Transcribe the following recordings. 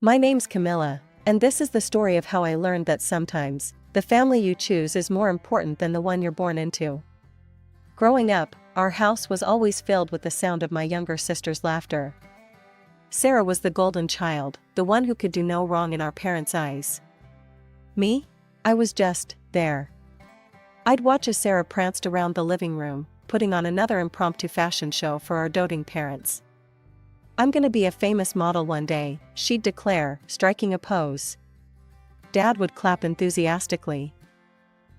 My name's Camilla, and this is the story of how I learned that sometimes, the family you choose is more important than the one you're born into. Growing up, our house was always filled with the sound of my younger sister's laughter. Sarah was the golden child, the one who could do no wrong in our parents' eyes. Me? I was just there. I'd watch as Sarah pranced around the living room, putting on another impromptu fashion show for our doting parents. "I'm gonna be a famous model one day," she'd declare, striking a pose. Dad would clap enthusiastically.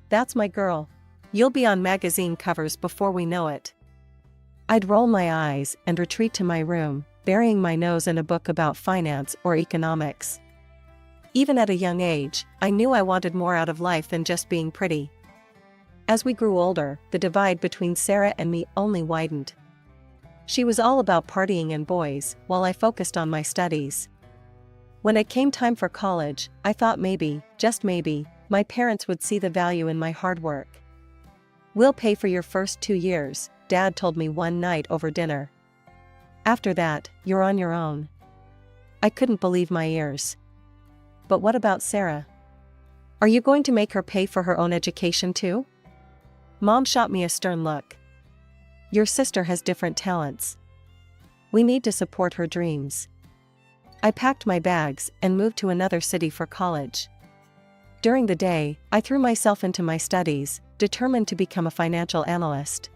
"That's my girl. You'll be on magazine covers before we know it." I'd roll my eyes and retreat to my room, burying my nose in a book about finance or economics. Even at a young age, I knew I wanted more out of life than just being pretty. As we grew older, the divide between Sarah and me only widened. She was all about partying and boys, while I focused on my studies. When it came time for college, I thought maybe, just maybe, my parents would see the value in my hard work. "We'll pay for your first 2 years," Dad told me one night over dinner. "After that, you're on your own." I couldn't believe my ears. But what about Sarah? "Are you going to make her pay for her own education too?" Mom shot me a stern look. "Your sister has different talents. We need to support her dreams." I packed my bags and moved to another city for college. During the day, I threw myself into my studies, determined to become a financial analyst.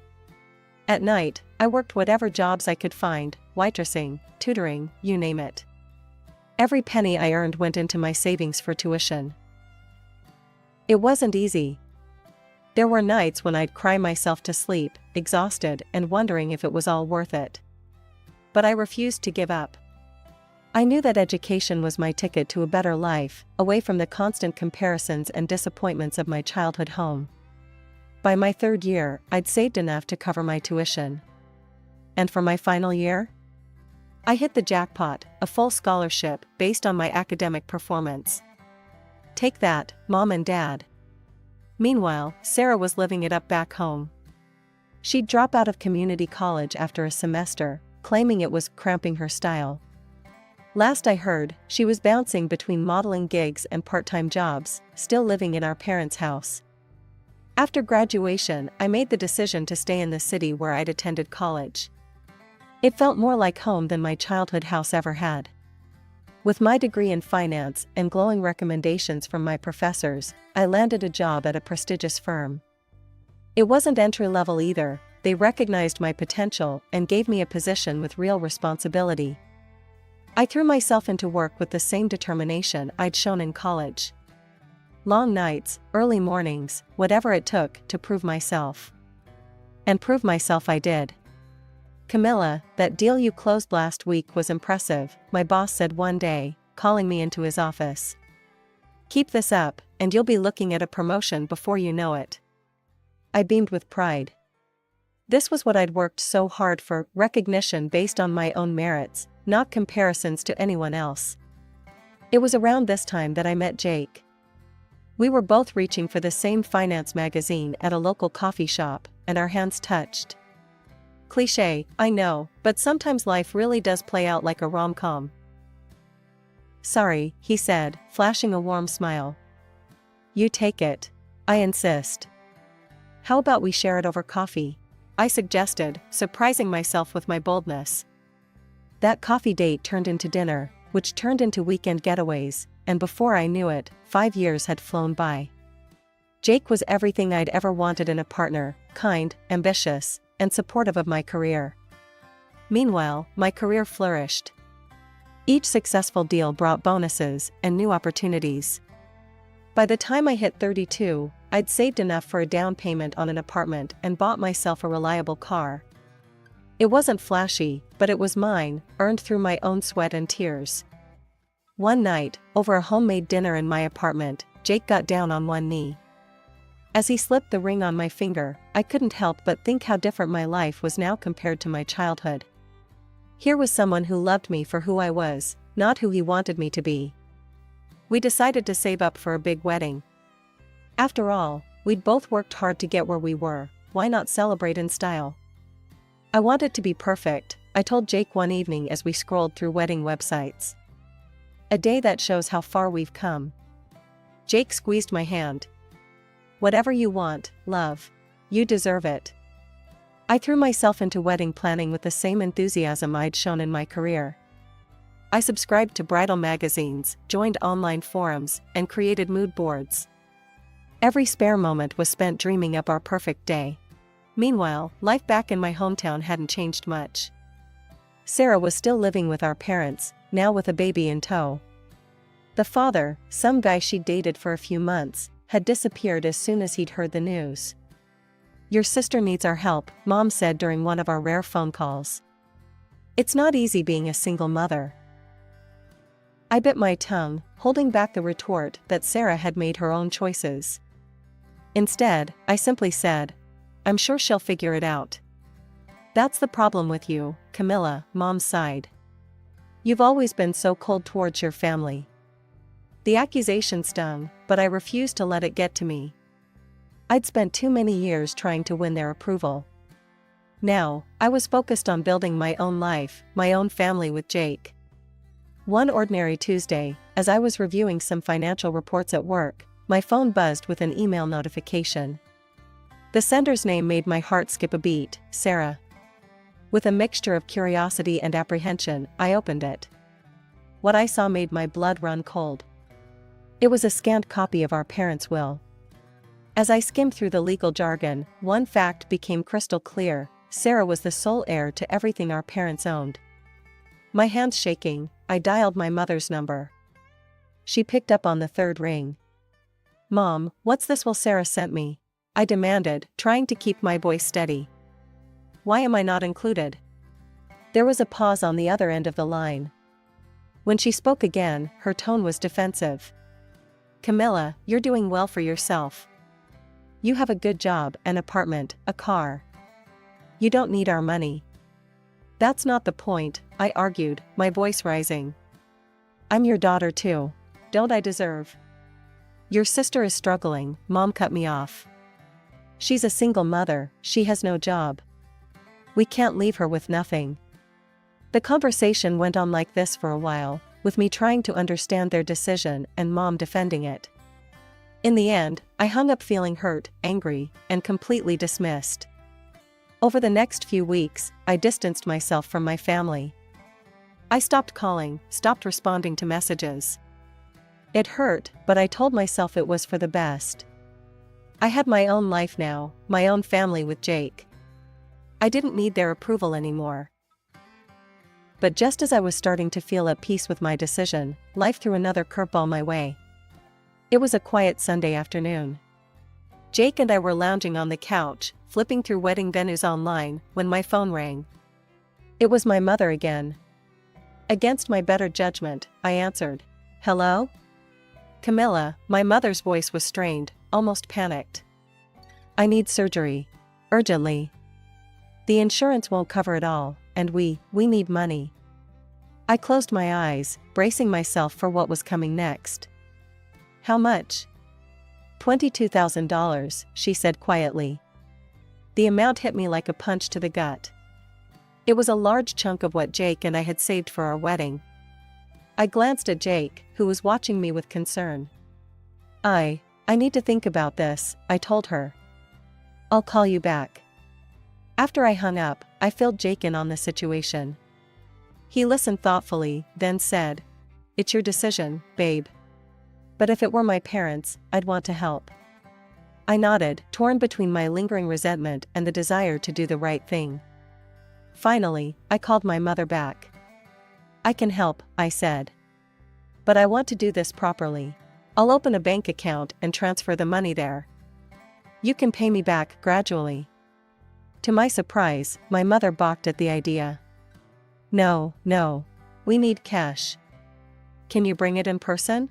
At night, I worked whatever jobs I could find, waitressing, tutoring, you name it. Every penny I earned went into my savings for tuition. It wasn't easy. There were nights when I'd cry myself to sleep, exhausted and wondering if it was all worth it. But I refused to give up. I knew that education was my ticket to a better life, away from the constant comparisons and disappointments of my childhood home. By my 3rd year, I'd saved enough to cover my tuition. And for my final year? I hit the jackpot, a full scholarship based on my academic performance. Take that, Mom and Dad. Meanwhile, Sarah was living it up back home. She'd drop out of community college after a semester, claiming it was cramping her style. Last I heard, she was bouncing between modeling gigs and part-time jobs, still living in our parents' house. After graduation, I made the decision to stay in the city where I'd attended college. It felt more like home than my childhood house ever had. With my degree in finance and glowing recommendations from my professors, I landed a job at a prestigious firm. It wasn't entry-level either. They recognized my potential and gave me a position with real responsibility. I threw myself into work with the same determination I'd shown in college. Long nights, early mornings, whatever it took to prove myself. And prove myself I did. "Camilla, that deal you closed last week was impressive," my boss said one day, calling me into his office. "Keep this up, and you'll be looking at a promotion before you know it." I beamed with pride. This was what I'd worked so hard for, recognition based on my own merits, not comparisons to anyone else. It was around this time that I met Jake. We were both reaching for the same finance magazine at a local coffee shop, and our hands touched. Cliché, I know, but sometimes life really does play out like a rom-com. "Sorry," he said, flashing a warm smile. "You take it. I insist." "How about we share it over coffee?" I suggested, surprising myself with my boldness. That coffee date turned into dinner, which turned into weekend getaways, and before I knew it, 5 years had flown by. Jake was everything I'd ever wanted in a partner, kind, ambitious, and supportive of my career. Meanwhile, my career flourished. Each successful deal brought bonuses and new opportunities. By the time I hit 32, I'd saved enough for a down payment on an apartment and bought myself a reliable car. It wasn't flashy, but it was mine, earned through my own sweat and tears. One night, over a homemade dinner in my apartment, Jake got down on one knee. As he slipped the ring on my finger, I couldn't help but think how different my life was now compared to my childhood. Here was someone who loved me for who I was, not who he wanted me to be. We decided to save up for a big wedding. After all, we'd both worked hard to get where we were, why not celebrate in style? I wanted to be perfect, I told Jake one evening as we scrolled through wedding websites. A day that shows how far we've come. Jake squeezed my hand. Whatever you want, love. You deserve it. I threw myself into wedding planning with the same enthusiasm I'd shown in my career. I subscribed to bridal magazines, joined online forums, and created mood boards. Every spare moment was spent dreaming up our perfect day. Meanwhile, life back in my hometown hadn't changed much. Sarah was still living with our parents, now with a baby in tow. The father, some guy she'd dated for a few months, had disappeared as soon as he'd heard the news. "Your sister needs our help," Mom said during one of our rare phone calls. "It's not easy being a single mother." I bit my tongue, holding back the retort that Sarah had made her own choices. Instead, I simply said, "I'm sure she'll figure it out." "That's the problem with you, Camilla," Mom sighed. "You've always been so cold towards your family." The accusation stung, but I refused to let it get to me. I'd spent too many years trying to win their approval. Now, I was focused on building my own life, my own family with Jake. One ordinary Tuesday, as I was reviewing some financial reports at work, my phone buzzed with an email notification. The sender's name made my heart skip a beat, Sarah. With a mixture of curiosity and apprehension, I opened it. What I saw made my blood run cold. It was a scanned copy of our parents' will. As I skimmed through the legal jargon, one fact became crystal clear: Sarah was the sole heir to everything our parents owned. My hands shaking, I dialed my mother's number. She picked up on the third ring. "Mom, what's this will Sarah sent me?" I demanded, trying to keep my voice steady. "Why am I not included?" There was a pause on the other end of the line. When she spoke again, her tone was defensive. "Camilla, you're doing well for yourself. You have a good job, an apartment, a car. You don't need our money." "That's not the point," I argued, my voice rising. "I'm your daughter too. Don't I deserve?" "Your sister is struggling," Mom cut me off. "She's a single mother, she has no job. We can't leave her with nothing." The conversation went on like this for a while, with me trying to understand their decision and Mom defending it. In the end, I hung up feeling hurt, angry, and completely dismissed. Over the next few weeks, I distanced myself from my family. I stopped calling, stopped responding to messages. It hurt, but I told myself it was for the best. I had my own life now, my own family with Jake. I didn't need their approval anymore. But just as I was starting to feel at peace with my decision, life threw another curveball my way. It was a quiet Sunday afternoon. Jake and I were lounging on the couch, flipping through wedding venues online, when my phone rang. It was my mother again. Against my better judgment, I answered. "Hello?" "Camilla," my mother's voice was strained, almost panicked. "I need surgery. Urgently. The insurance won't cover it all, and we need money." I closed my eyes, bracing myself for what was coming next. "How much?" $22,000, she said quietly. The amount hit me like a punch to the gut. It was a large chunk of what Jake and I had saved for our wedding. I glanced at Jake, who was watching me with concern. I need to think about this," I told her. "I'll call you back." After I hung up, I filled Jake in on the situation. He listened thoughtfully, then said, "It's your decision, babe. But if it were my parents, I'd want to help." I nodded, torn between my lingering resentment and the desire to do the right thing. Finally, I called my mother back. "I can help," I said. "But I want to do this properly. I'll open a bank account and transfer the money there. You can pay me back gradually." To my surprise, my mother balked at the idea. No, we need cash." "Can you bring it in person?"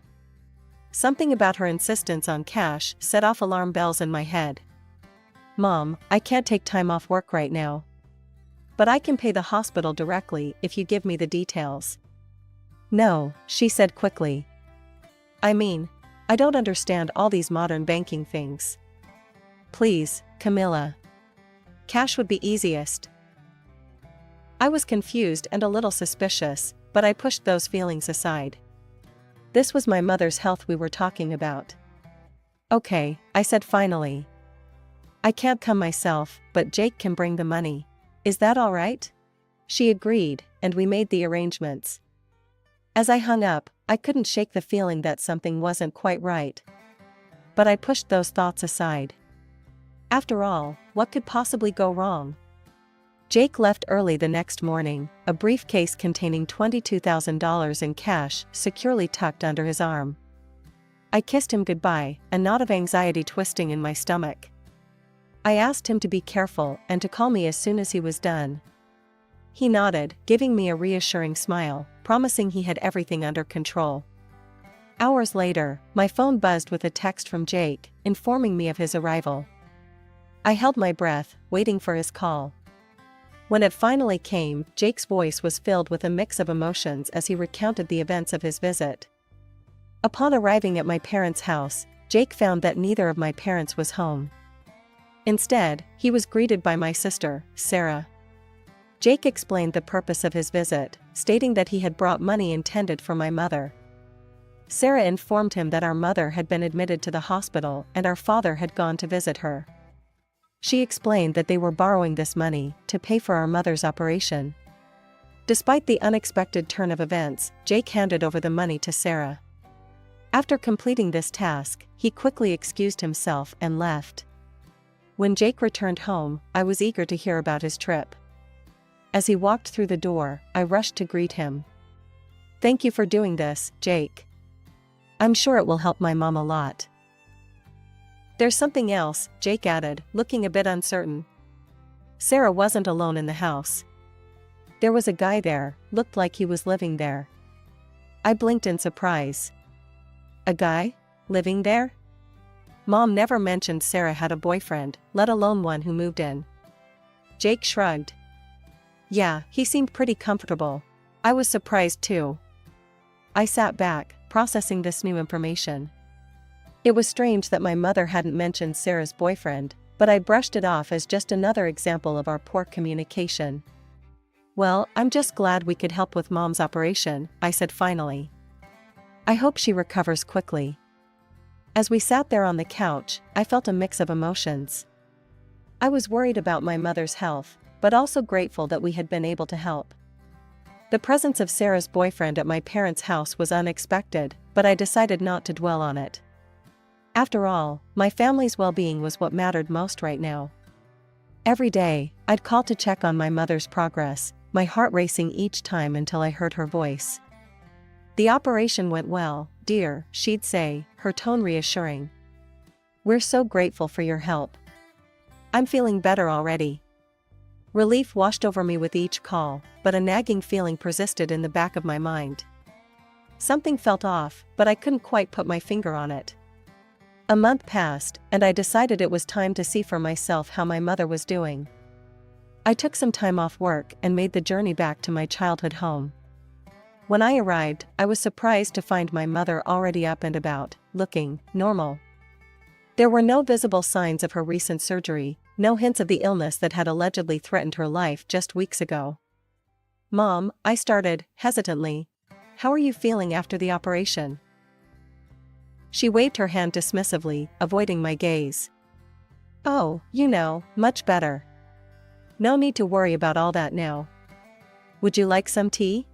Something about her insistence on cash set off alarm bells in my head. "Mom, I can't take time off work right now. But I can pay the hospital directly if you give me the details." "No," she said quickly. I don't understand all these modern banking things." "Please, Camilla. Cash would be easiest." I was confused and a little suspicious, but I pushed those feelings aside. This was my mother's health we were talking about. Okay, I said finally. I can't come myself, but Jake can bring the money. Is that all right? She agreed, and we made the arrangements. As I hung up, I couldn't shake the feeling that something wasn't quite right. But I pushed those thoughts aside. After all, what could possibly go wrong? Jake left early the next morning, a briefcase containing $22,000 in cash securely tucked under his arm. I kissed him goodbye, a knot of anxiety twisting in my stomach. I asked him to be careful and to call me as soon as he was done. He nodded, giving me a reassuring smile, promising he had everything under control. Hours later, my phone buzzed with a text from Jake, informing me of his arrival. I held my breath, waiting for his call. When it finally came, Jake's voice was filled with a mix of emotions as he recounted the events of his visit. Upon arriving at my parents' house, Jake found that neither of my parents was home. Instead, he was greeted by my sister, Sarah. Jake explained the purpose of his visit, stating that he had brought money intended for my mother. Sarah informed him that our mother had been admitted to the hospital and our father had gone to visit her. She explained that they were borrowing this money to pay for our mother's operation. Despite the unexpected turn of events, Jake handed over the money to Sarah. After completing this task, he quickly excused himself and left. When Jake returned home, I was eager to hear about his trip. As he walked through the door, I rushed to greet him. "Thank you for doing this, Jake. I'm sure it will help my mom a lot." "There's something else," Jake added, looking a bit uncertain. Sarah wasn't alone in the house. There was a guy there, looked like he was living there. I blinked in surprise. A guy? Living there? Mom never mentioned Sarah had a boyfriend, let alone one who moved in. Jake shrugged. "Yeah, he seemed pretty comfortable. I was surprised too." I sat back, processing this new information. It was strange that my mother hadn't mentioned Sarah's boyfriend, but I brushed it off as just another example of our poor communication. "Well, I'm just glad we could help with Mom's operation," I said finally. "I hope she recovers quickly." As we sat there on the couch, I felt a mix of emotions. I was worried about my mother's health, but also grateful that we had been able to help. The presence of Sarah's boyfriend at my parents' house was unexpected, but I decided not to dwell on it. After all, my family's well-being was what mattered most right now. Every day, I'd call to check on my mother's progress, my heart racing each time until I heard her voice. "The operation went well, dear," she'd say, her tone reassuring. "We're so grateful for your help." I'm feeling better already. Relief washed over me with each call, but a nagging feeling persisted in the back of my mind. Something felt off, but I couldn't quite put my finger on it. A month passed, and I decided it was time to see for myself how my mother was doing. I took some time off work and made the journey back to my childhood home. When I arrived, I was surprised to find my mother already up and about, looking normal. There were no visible signs of her recent surgery, no hints of the illness that had allegedly threatened her life just weeks ago. "Mom," I started, hesitantly. "How are you feeling after the operation?" She waved her hand dismissively, avoiding my gaze. "Oh, much better. No need to worry about all that now. Would you like some tea?"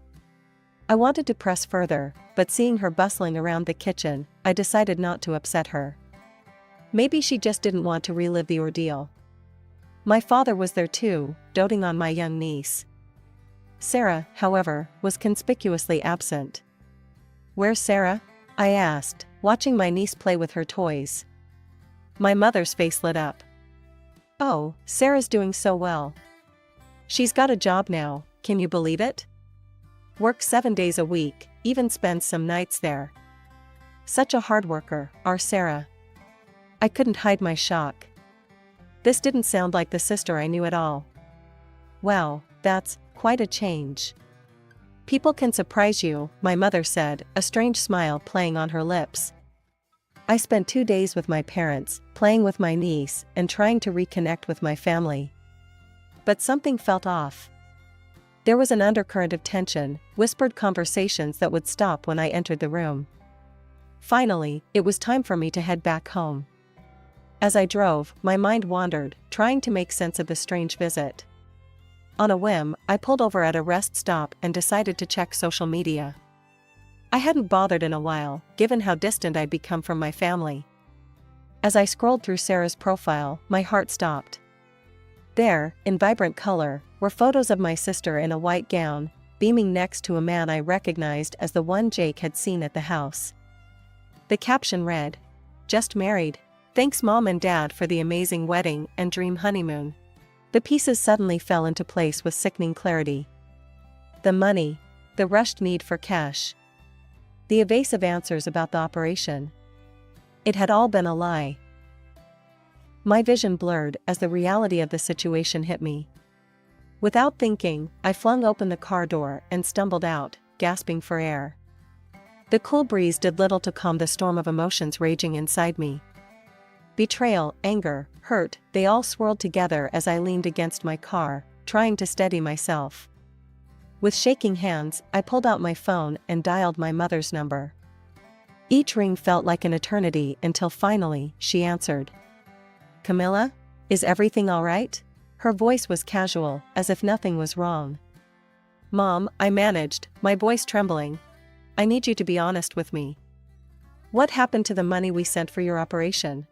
I wanted to press further, but seeing her bustling around the kitchen, I decided not to upset her. Maybe she just didn't want to relive the ordeal. My father was there too, doting on my young niece. Sarah, however, was conspicuously absent. "Where's Sarah?" I asked, watching my niece play with her toys. My mother's face lit up. "Oh, Sarah's doing so well. She's got a job now, can you believe it? Works 7 days a week, even spends some nights there. Such a hard worker, our Sarah." I couldn't hide my shock. This didn't sound like the sister I knew at all. "Wow, that's quite a change. People can surprise you," my mother said, a strange smile playing on her lips. "I spent 2 days with my parents, playing with my niece, and trying to reconnect with my family. But something felt off. There was an undercurrent of tension, whispered conversations that would stop when I entered the room. Finally, it was time for me to head back home. As I drove, my mind wandered, trying to make sense of the strange visit. On a whim, I pulled over at a rest stop and decided to check social media. I hadn't bothered in a while, given how distant I'd become from my family. As I scrolled through Sarah's profile, my heart stopped. There, in vibrant color, were photos of my sister in a white gown, beaming next to a man I recognized as the one Jake had seen at the house. The caption read, "Just married. Thanks Mom and Dad for the amazing wedding and dream honeymoon." The pieces suddenly fell into place with sickening clarity. The money, the rushed need for cash, the evasive answers about the operation. It had all been a lie. My vision blurred as the reality of the situation hit me. Without thinking, I flung open the car door and stumbled out, gasping for air. The cool breeze did little to calm the storm of emotions raging inside me. Betrayal, anger, hurt, they all swirled together as I leaned against my car, trying to steady myself. With shaking hands, I pulled out my phone and dialed my mother's number. Each ring felt like an eternity until finally, she answered. "Camilla? Is everything all right?" Her voice was casual, as if nothing was wrong. "Mom," I managed, my voice trembling. "I need you to be honest with me. What happened to the money we sent for your operation?"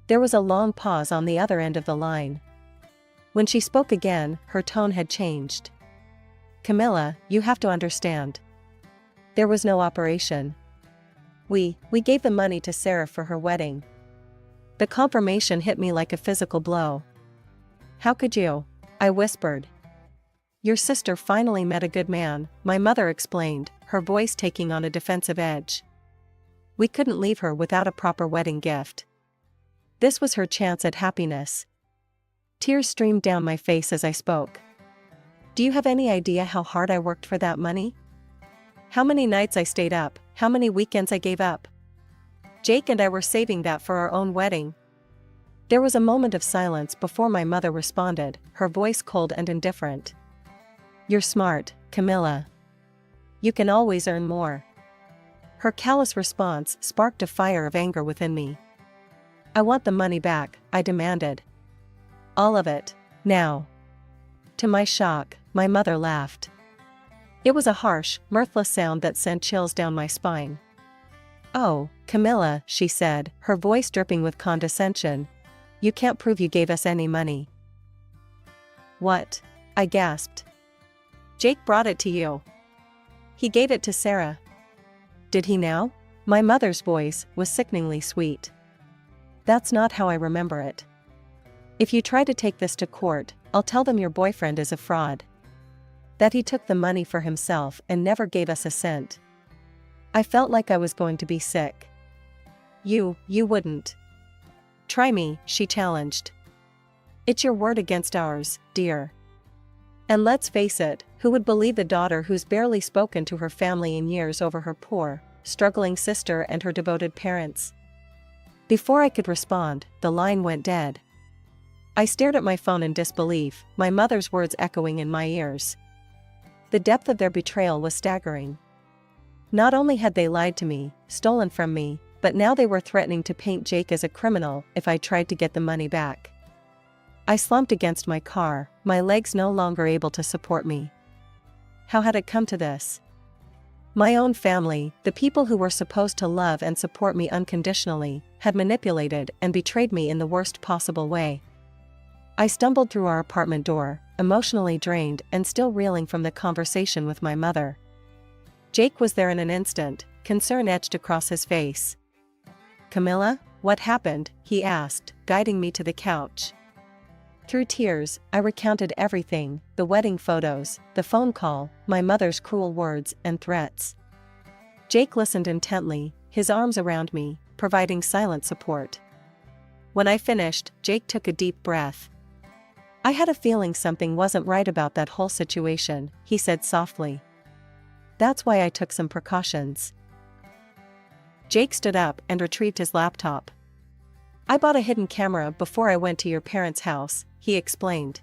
There was a long pause on the other end of the line. When she spoke again, her tone had changed. "Camilla, you have to understand. There was no operation. We gave the money to Sarah for her wedding." The confirmation hit me like a physical blow. "How could you?" I whispered. "Your sister finally met a good man," my mother explained, her voice taking on a defensive edge. "We couldn't leave her without a proper wedding gift. This was her chance at happiness." Tears streamed down my face as I spoke. "Do you have any idea how hard I worked for that money? How many nights I stayed up, how many weekends I gave up? Jake and I were saving that for our own wedding." There was a moment of silence before my mother responded, her voice cold and indifferent. "You're smart, Camilla. You can always earn more." Her callous response sparked a fire of anger within me. "I want the money back," I demanded. "All of it, now." To my shock, my mother laughed. It was a harsh, mirthless sound that sent chills down my spine. "Oh, Camilla," she said, her voice dripping with condescension. "You can't prove you gave us any money." "What?" I gasped. "Jake brought it to you. He gave it to Sarah." "Did he now?" My mother's voice was sickeningly sweet. "That's not how I remember it. If you try to take this to court, I'll tell them your boyfriend is a fraud. That he took the money for himself and never gave us a cent." I felt like I was going to be sick. You wouldn't." "Try me," she challenged. "It's your word against ours, dear. And let's face it, who would believe the daughter who's barely spoken to her family in years over her poor, struggling sister and her devoted parents?" Before I could respond, the line went dead. I stared at my phone in disbelief, my mother's words echoing in my ears. The depth of their betrayal was staggering. Not only had they lied to me, stolen from me, but now they were threatening to paint Jake as a criminal if I tried to get the money back. I slumped against my car, my legs no longer able to support me. How had it come to this? My own family, the people who were supposed to love and support me unconditionally, had manipulated and betrayed me in the worst possible way. I stumbled through our apartment door, emotionally drained and still reeling from the conversation with my mother. Jake was there in an instant, concern etched across his face. "Camilla, what happened?" he asked, guiding me to the couch. Through tears, I recounted everything, the wedding photos, the phone call, my mother's cruel words and threats. Jake listened intently, his arms around me, providing silent support. When I finished, Jake took a deep breath. "I had a feeling something wasn't right about that whole situation," he said softly. "That's why I took some precautions." Jake stood up and retrieved his laptop. "I bought a hidden camera before I went to your parents' house," he explained.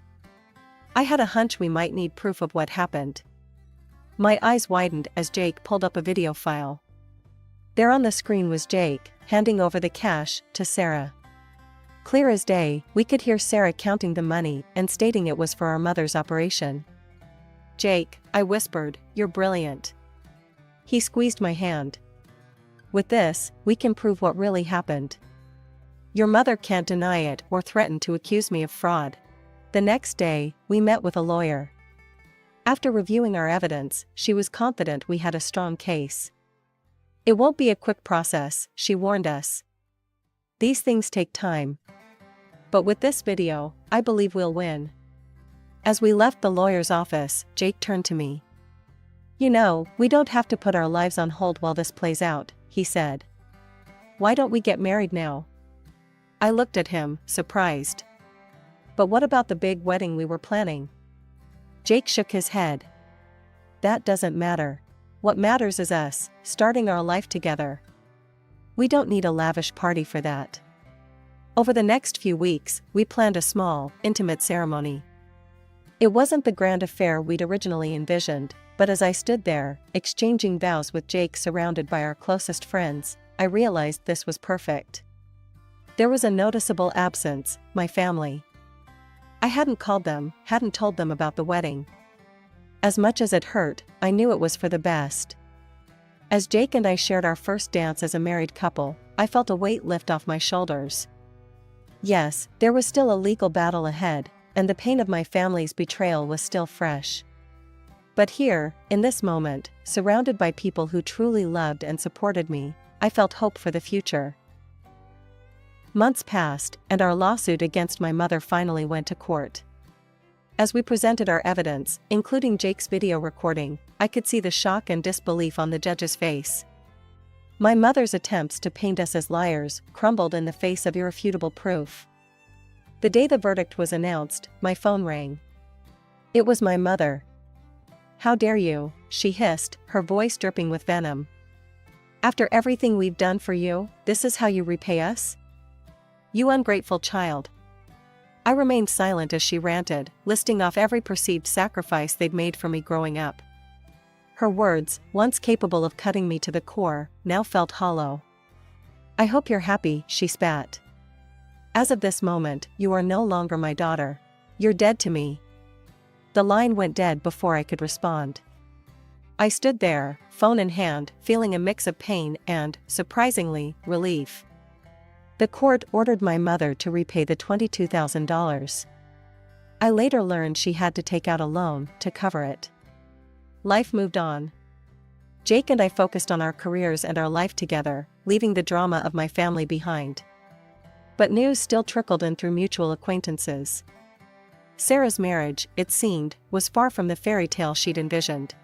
"I had a hunch we might need proof of what happened." My eyes widened as Jake pulled up a video file. There on the screen was Jake, handing over the cash to Sarah. Clear as day, we could hear Sarah counting the money and stating it was for our mother's operation. "Jake," I whispered, "you're brilliant." He squeezed my hand. "With this, we can prove what really happened. Your mother can't deny it or threaten to accuse me of fraud." The next day, we met with a lawyer. After reviewing our evidence, she was confident we had a strong case. "It won't be a quick process," she warned us. "These things take time. But with this video, I believe we'll win." As we left the lawyer's office, Jake turned to me. "You know, we don't have to put our lives on hold while this plays out," he said. "Why don't we get married now?" I looked at him, surprised. "But what about the big wedding we were planning?" Jake shook his head. "That doesn't matter. What matters is us, starting our life together. We don't need a lavish party for that." Over the next few weeks, we planned a small, intimate ceremony. It wasn't the grand affair we'd originally envisioned, but as I stood there, exchanging vows with Jake surrounded by our closest friends, I realized this was perfect. There was a noticeable absence, my family. I hadn't called them, hadn't told them about the wedding. As much as it hurt, I knew it was for the best. As Jake and I shared our first dance as a married couple, I felt a weight lift off my shoulders. Yes, there was still a legal battle ahead, and the pain of my family's betrayal was still fresh. But here, in this moment, surrounded by people who truly loved and supported me, I felt hope for the future. Months passed, and our lawsuit against my mother finally went to court. As we presented our evidence, including Jake's video recording, I could see the shock and disbelief on the judge's face. My mother's attempts to paint us as liars crumbled in the face of irrefutable proof. The day the verdict was announced, my phone rang. It was my mother. "How dare you," she hissed, her voice dripping with venom. "After everything we've done for you, this is how you repay us? You ungrateful child." I remained silent as she ranted, listing off every perceived sacrifice they'd made for me growing up. Her words, once capable of cutting me to the core, now felt hollow. "I hope you're happy," she spat. "As of this moment, you are no longer my daughter. You're dead to me." The line went dead before I could respond. I stood there, phone in hand, feeling a mix of pain and, surprisingly, relief. The court ordered my mother to repay the $22,000. I later learned she had to take out a loan to cover it. Life moved on. Jake and I focused on our careers and our life together, leaving the drama of my family behind. But news still trickled in through mutual acquaintances. Sarah's marriage, it seemed, was far from the fairy tale she'd envisioned.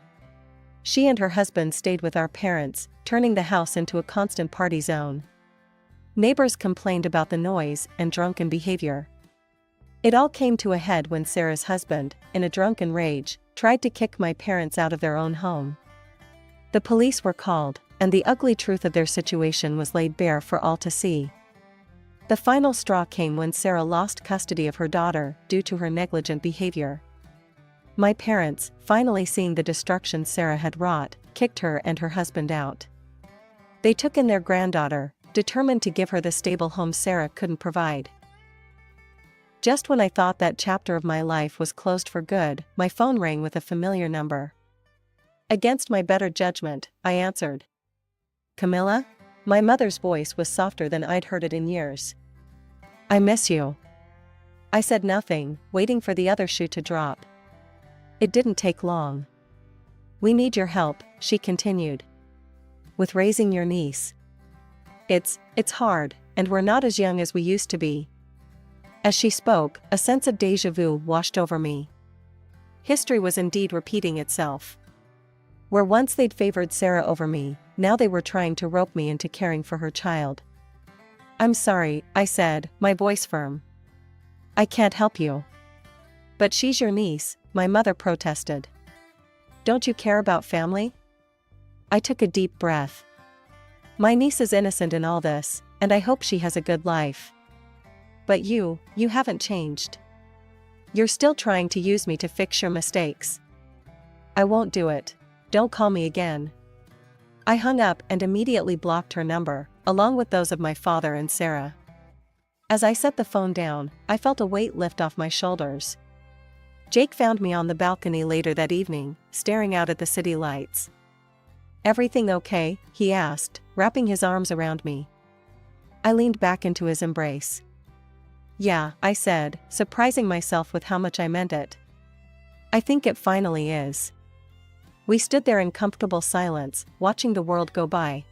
She and her husband stayed with our parents, turning the house into a constant party zone. Neighbors complained about the noise and drunken behavior. It all came to a head when Sarah's husband, in a drunken rage, tried to kick my parents out of their own home. The police were called, and the ugly truth of their situation was laid bare for all to see. The final straw came when Sarah lost custody of her daughter due to her negligent behavior. My parents, finally seeing the destruction Sarah had wrought, kicked her and her husband out. They took in their granddaughter, determined to give her the stable home Sarah couldn't provide. Just when I thought that chapter of my life was closed for good, my phone rang with a familiar number. Against my better judgment, I answered. "Camilla?" My mother's voice was softer than I'd heard it in years. "I miss you." I said nothing, waiting for the other shoe to drop. It didn't take long. "We need your help," she continued. "With raising your niece. It's hard, and we're not as young as we used to be." As she spoke, a sense of déjà vu washed over me. History was indeed repeating itself. Where once they'd favored Sarah over me, now they were trying to rope me into caring for her child. "I'm sorry," I said, my voice firm. "I can't help you." "But she's your niece," my mother protested. "Don't you care about family?" I took a deep breath. "My niece is innocent in all this, and I hope she has a good life. But you haven't changed. You're still trying to use me to fix your mistakes." "I won't do it. Don't call me again." I hung up and immediately blocked her number, along with those of my father and Sarah. As I set the phone down, I felt a weight lift off my shoulders. Jake found me on the balcony later that evening, staring out at the city lights. "Everything okay?" he asked, wrapping his arms around me. I leaned back into his embrace. "Yeah," I said, surprising myself with how much I meant it. "I think it finally is." We stood there in comfortable silence, watching the world go by.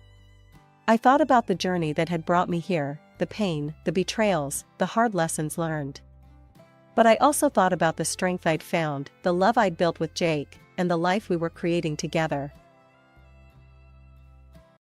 I thought about the journey that had brought me here, the pain, the betrayals, the hard lessons learned. But I also thought about the strength I'd found, the love I'd built with Jake, and the life we were creating together.